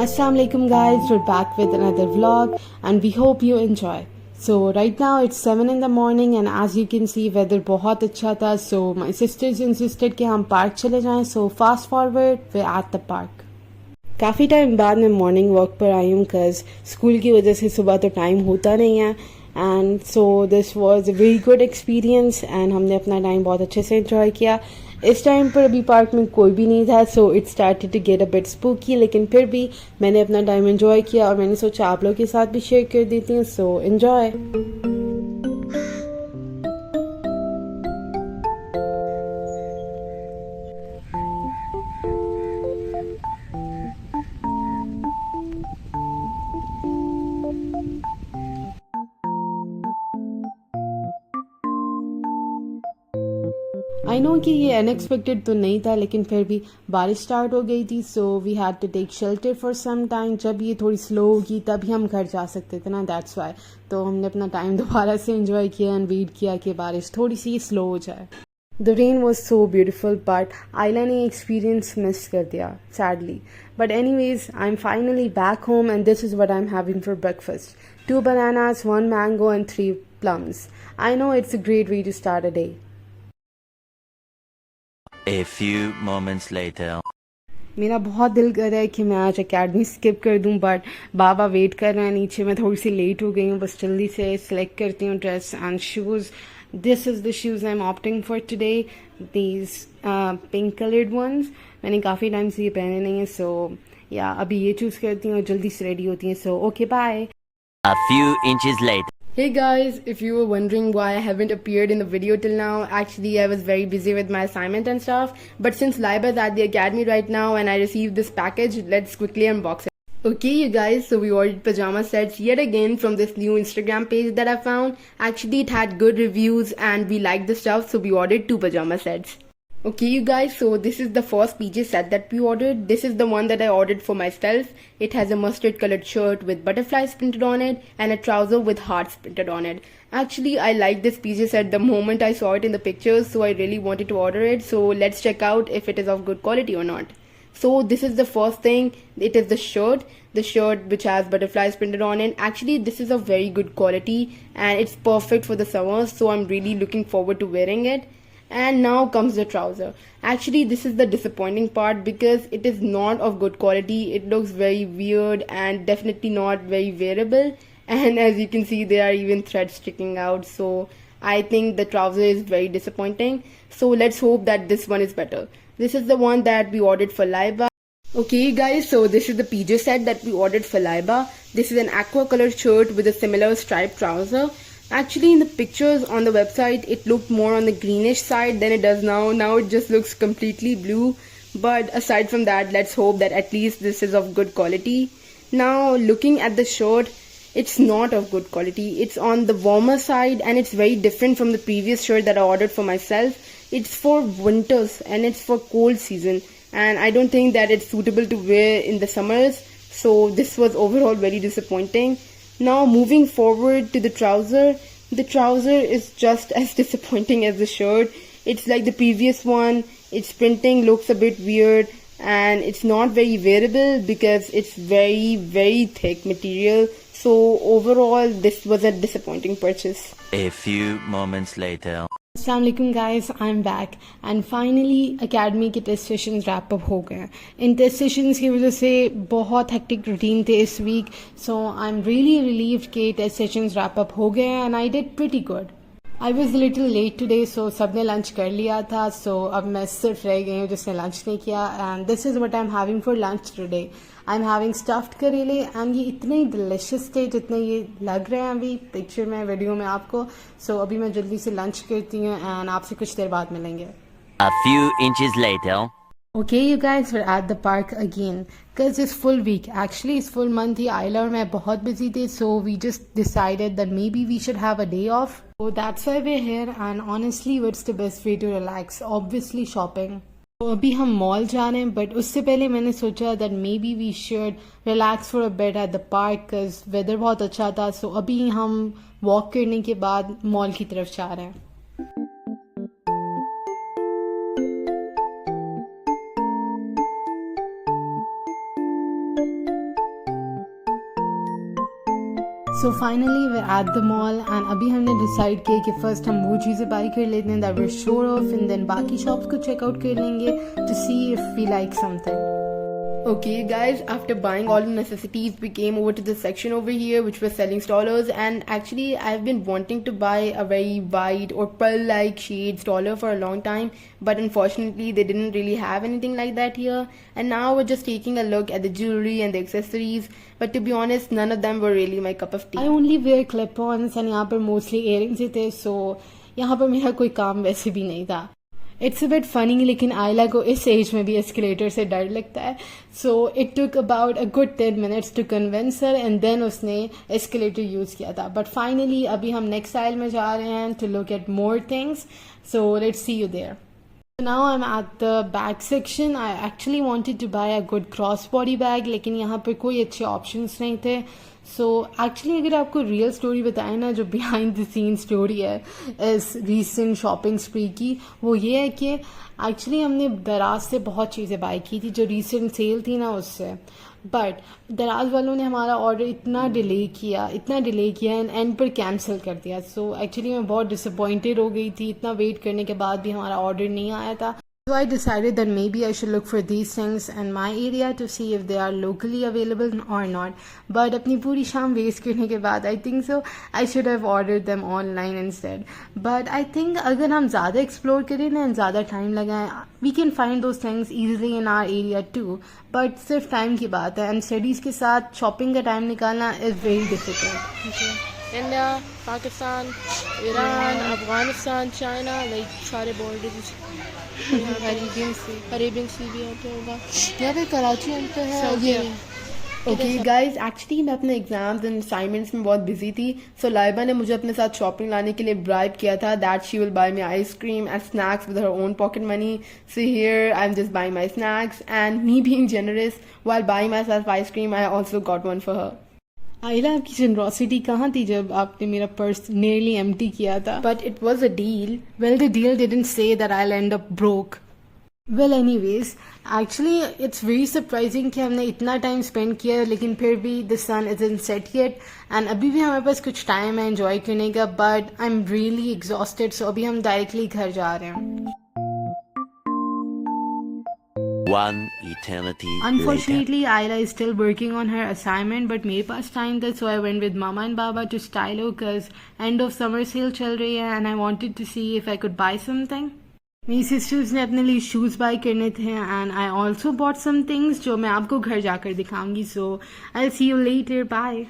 Assalamu alaikum guys, we're back with another vlog and we hope you enjoy. So right now it's 7 in the morning and as you can see weather बहुत अच्छा था, so my sisters insisted कि हम park चले जाएं, so fast forward we're at the park. काफ़ी time बाद मैं मॉर्निंग वॉक पर आई हूँ cause स्कूल की वजह से सुबह तो टाइम होता नहीं है and so this was a very good experience and हमने अपना टाइम बहुत अच्छे से एंजॉय किया. इस टाइम पर अभी पार्क में कोई भी नहीं था, so it started to get a bit spooky, लेकिन फिर भी मैंने अपना टाइम एंजॉय किया और मैंने सोचा आप लोग के साथ भी शेयर कर देती हूँ. So enjoy. आई नो कि ये अनएक्सपेक्टेड तो नहीं था, लेकिन फिर भी बारिश स्टार्ट हो गई थी, so we had to take shelter for some time. जब ये थोड़ी स्लो होगी तभी हम घर जा सकते थे ना, दैट्स वाई. तो हमने अपना टाइम दोबारा से एंजॉय किया एंड वेट किया कि बारिश थोड़ी सी स्लो हो जाए. The rain was so beautiful but आयला ने एक्सपीरियंस मिस कर दिया sadly. But any ways I am finally back home and this is what I am having for breakfast. 2 bananas, 1 mango and 3 plums. I know it's a great way to start a day. A few moments later. मेरा बहुत दिल कर रहा है कि मैं आज academy skip कर दूं, बट बाबा वेट कर रहे हैं नीचे. मैं थोड़ी सी लेट हो गई हूँ, बस जल्दी से सिलेक्ट करती हूँ dress and shoes. This is the shoes I am opting for today, these pink coloured ones. मैंने काफ़ी टाइम से ये पहने नहीं है, सो या अभी ये चूज़ करती हूँ और जल्दी से रेडी होती हैं. So okay bye. A few inches later. Hey guys, if you were wondering why I haven't appeared in the video till now, actually I was very busy with my assignment and stuff. But since Laiba is at the academy right now and I received this package, let's quickly unbox it. Okay you guys, so we ordered pajama sets yet again from this new Instagram page that I found. Actually it had good reviews and we liked the stuff, so we ordered 2 pajama sets. Okay you guys, so this is the first PJ set that we ordered. This is the one that I ordered for myself. It has a mustard colored shirt with butterflies printed on it and a trouser with hearts printed on it. Actually I liked this PJ set the moment I saw it in the pictures, so I really wanted to order it. So let's check out if it is of good quality or not. So this is the first thing. It is the shirt which has butterflies printed on it. Actually this is a very good quality and it's perfect for the summer, so I'm really looking forward to wearing it. And now comes the trouser. Actually this is the disappointing part because it is not of good quality. It looks very weird and definitely not very wearable, and as you can see there are even threads sticking out, so I think the trouser is very disappointing. So let's hope that this one is better. This is the one that we ordered for Laiba. Okay guys, so this is the PJ set that we ordered for Laiba. This is an aqua colored shirt with a similar striped trouser. Actually in the pictures on the website it looked more on the greenish side than it does now. Now it just looks completely blue, but aside from that let's hope that at least this is of good quality. Now looking at the shirt, it's not of good quality. It's on the warmer side and it's very different from the previous shirt that I ordered for myself. It's for winters and it's for cold season, and I don't think that it's suitable to wear in the summers, so this was overall very disappointing. Now moving forward to the trouser is just as disappointing as the shirt. It's like the previous one. Its printing looks a bit weird and it's not very wearable because it's very thick material. So overall this was a disappointing purchase. A few moments later. Assalamualaikum guys, I'm back and finally academy के test sessions wrap up हो गए. इन test sessions की वजह से बहुत hectic routine थे इस week, so I am really relieved कि टेस्ट सेशंस रैप अप हो गए and I did pretty good. I was little late today, so सबने लंच कर लिया था, सो अब मैं सिर्फ रह गई हूँ जिसने लंच नहीं किया. And this is what I am having for lunch today. I am having stuffed करेले एंड ये इतने डिलिशियस थे जितने ये लग रहे हैं अभी पिक्चर में, वीडियो में आपको. सो अभी मैं जल्दी से लंच करती हूँ एंड आपसे कुछ देर बाद मिलेंगे. A few inches later. Okay you guys, we're at the park again because it's full week. Actually it's full month ही. आयला और मैं बहुत busy थे, so we just decided that maybe we should have a day off. So that's why we're here and honestly what's the best way to relax? Obviously shopping. तो अभी हम mall जा रहे हैं, बट उससे पहले मैंने सोचा that maybe we should relax for a bit at the park because weather बहुत अच्छा था. so अभी हम वॉक करने के बाद मॉल की तरफ जा रहे हैं. So finally way at the mall and अभी हमने डिसाइड किया कि फर्स्ट हम वो चीज़ें बाई कर लेते हैं that we're sure of and then बाकी शॉप्स को चेकआउट कर लेंगे to see if we like something. Okay guys, after buying all the necessities, we came over to the section over here which was selling strollers, and actually I've been wanting to buy a very white or pearl like shade stroller for a long time, but unfortunately they didn't really have anything like that here, and now we're just taking a look at the jewelry and the accessories, but to be honest none of them were really my cup of tea. I only wear clip-ons and यहाँ पर mostly earrings ही थे, so यहाँ पर मेरा कोई काम वैसे भी नहीं था. इट्स अ बिट फनी, लेकिन आयला को इस एज में भी एस्केलेटर से डर लगता है, so it took about a good 10 minutes to convince her and then उसने एस्केलेटर यूज़ किया था. बट फाइनली अभी हम नेक्स्ट आइल में जा रहे हैं to look at more things, so let's see you there. Now I'm at the bag section. I actually wanted to buy a good crossbody bag, लेकिन यहाँ पर कोई अच्छे options नहीं थे. So actually अगर आपको रियल स्टोरी बताएं ना, जो बिहाइंड द सीन स्टोरी है इस रीसेंट शॉपिंग स्प्री की, वो ये है कि एक्चुअली हमने दराज से बहुत चीज़ें बाय की थी जो रीसेंट सेल थी ना उससे, बट दराज वालों ने हमारा ऑर्डर इतना डिले किया एंड एंड पर कैंसिल कर दिया. सो एक्चुअली मैं बहुत डिसअपॉइंटेड हो गई थी, इतना वेट करने के बाद भी हमारा ऑर्डर नहीं आया था. So I decided that maybe I should look for these things in my area to see if they are locally available or not. But अपनी पूरी शाम वेस्ट करने के बाद I think so I should have ordered them online instead. But I think अगर हम ज़्यादा explore करें ना एंड ज़्यादा टाइम लगाएं, we can find those things easily in our area too. But सिर्फ टाइम की बात है, एंड स्टडीज़ के साथ शॉपिंग का टाइम निकालना is very difficult. India, Pakistan, Iran, Afghanistan, China, like सारे बॉर्डर्स. अरेबियन सी भी होता होगा यहाँ पे, कराची तो है ये. ओके गाइज, एक्चुअली मैं अपने एग्जाम्स एंड असाइनमेंट्स में बहुत बिजी थी, सो लाइबा ने मुझे अपने साथ शॉपिंग लाने के लिए ब्राइब किया था that she will buy me ice cream and snacks with her own pocket money. So here I am just buying my snacks and me being generous while buying my self ice cream I also got one for her. आयला, आपकी generosity कहाँ थी जब आपने मेरा purse nearly empty किया था? But it was a deal. Well the deal didn't say that I will end up broke. Well anyways, actually it's very surprising कि हमने इतना टाइम स्पेंड किया लेकिन फिर भी the sun isn't set yet, and अभी भी हमारे पास कुछ टाइम है एंजॉय करने का, but I am really exhausted. So अभी हम डायरेक्टली घर जा रहे हैं. One eternity Unfortunately, Ayla is still working on her assignment, but मेरे पास time था, so I went with Mama and Baba to Stylo because end of summer sale चल रही है and I wanted to see if I could buy something. मेरी sisters ने अपने लिए shoes buy करने थे and I also bought some things जो मैं आपको घर जाकर दिखाऊंगी. So I'll see you later. Bye.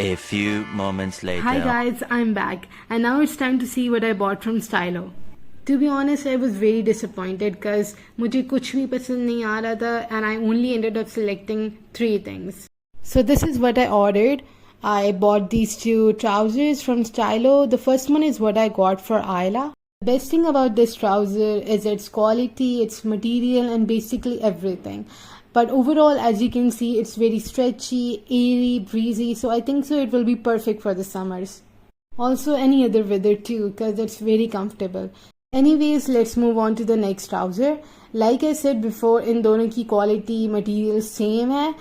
A few moments later. Hi guys, I'm back and now it's time to see what I bought from Stylo. To be honest, I was very disappointed because मुझे कुछ भी पसंद नहीं आ रहा था and I only ended up selecting 3 things. So this is what I ordered. I bought these 2 trousers from Stylo. The first one is what I got for Ayla. The best thing about this trouser is its quality, its material and basically everything. But overall, as you can see, it's very stretchy, airy, breezy. So I think so it will be perfect for the summers. Also any other weather too, because it's very comfortable. Anyways, let's move on to the next trouser. Like I said before, in दोनों की quality, material same है,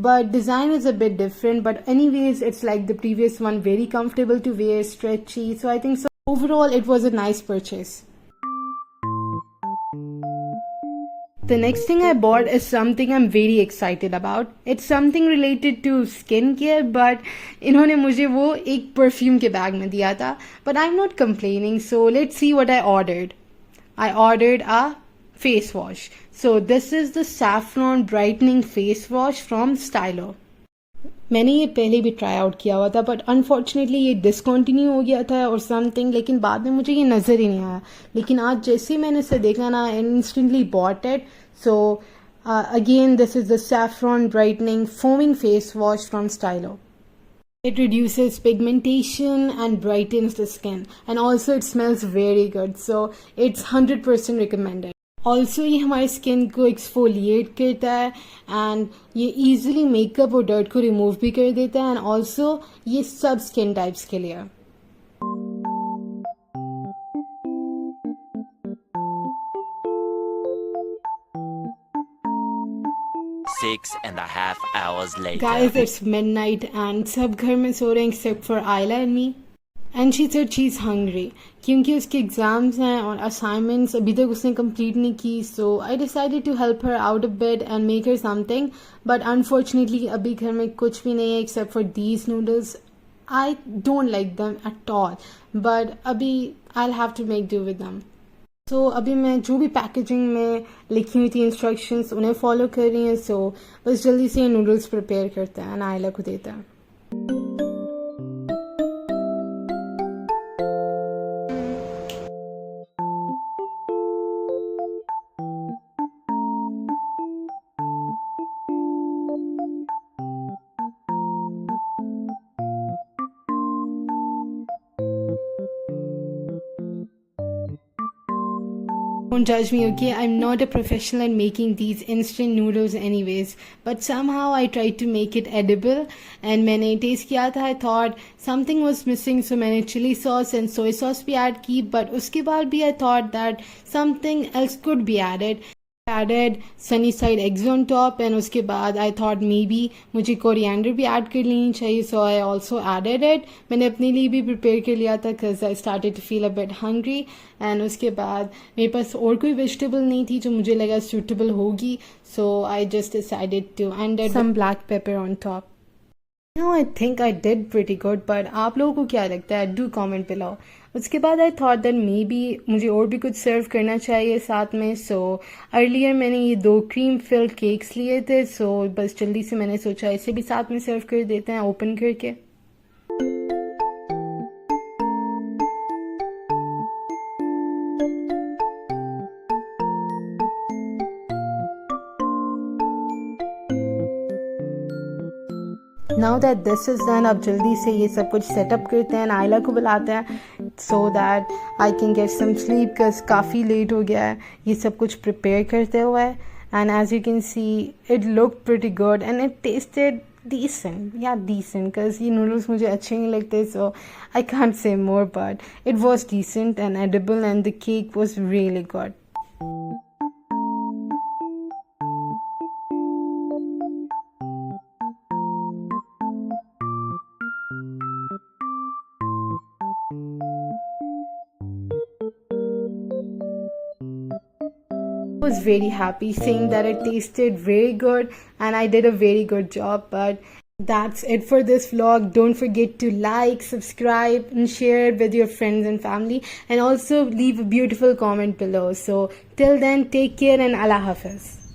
but design is a bit different. But anyways, it's like the previous one, very comfortable to wear, stretchy. So I think so overall it was a nice purchase. The next thing I bought is something I'm very excited about. It's something related to skincare, but इन्होंने मुझे वो एक perfume के bag में दिया था. But I'm not complaining, so let's see what I ordered. I ordered a face wash. So this is the Saffron Brightening Face Wash from Stylo. मैंने ये पहले भी ट्राई आउट किया हुआ था, बट अनफॉर्चुनेटली ये डिसकंटिन्यू हो गया था और समथिंग, लेकिन बाद में मुझे ये नज़र ही नहीं आया. लेकिन आज जैसे ही मैंने इसे देखा ना, instantly bought it. So again this is the saffron brightening foaming face wash from Stylo. It reduces pigmentation and brightens the skin, and also it smells very good, so it's 100% recommended. Also ये हमारे skin को exfoliate करता है and ये easily makeup और dirt को remove भी कर देता है, एंड ऑल्सो ये सब स्किन टाइप्स के लिए. 6.5 hours later. Guys, it's midnight and सब घर में सो रहे हैं except for Ayla and me. And she said she's hungry क्योंकि उसके एग्ज़ाम्स हैं और assignments अभी तक उसने complete नहीं की. So I decided to help her out a bit and make her something. But unfortunately अभी घर में कुछ भी नहीं है except for these noodles. I don't like them at all. But अभी I'll have to make do with them. So अभी मैं जो भी पैकेजिंग में लिखी हुई थी इंस्ट्रक्शंस उन्हें फॉलो कर रही हैं. सो बस जल्दी से नूडल्स प्रिपेयर करते हैं और आयला को देते हैं. Don't judge me, okay? I'm not a professional at making these instant noodles anyways. But somehow I tried to make it edible. And मैंने taste किया था, I thought something was missing. So मैंने chili sauce and soy sauce भी add की. But उसके बाद भी I thought that something else could be added. Added sunny side eggs on top and उसके बाद I thought maybe मुझे coriander भी add कर लेनी चाहिए. So I also added it. मैंने अपने लिए भी prepare कर लिया था because I started to feel a bit hungry. And उसके बाद मेरे पास और कोई vegetable नहीं थी जो मुझे लगा suitable होगी. So I just decided to add some black pepper on top. No, I think I did pretty good, but आप लोगों को क्या लगता है? Do comment below. उसके बाद I thought that maybe मुझे और भी कुछ सर्व करना चाहिए साथ में. So earlier मैंने ये 2 cream filled cakes लिए थे. So बस जल्दी से मैंने सोचा इसे भी साथ में सर्व कर देते हैं ओपन करके. Now that this is done, अब जल्दी से ये सब कुछ सेटअप करते हैं. आयला को बुलाते हैं so that I can get some sleep because काफ़ी लेट हो गया है ये सब कुछ प्रिपेयर करते हुए. And as you can see, it looked pretty good and it tasted decent. Yeah, decent because ये noodles मुझे अच्छे नहीं लगते. So I can't say more, but it was decent and edible and the cake was really good. Was very happy saying that it tasted very good and I did a very good job. But that's it for this vlog. Don't forget to like, subscribe and share it with your friends and family, and also leave a beautiful comment below. So till then, take care and Allah Hafiz.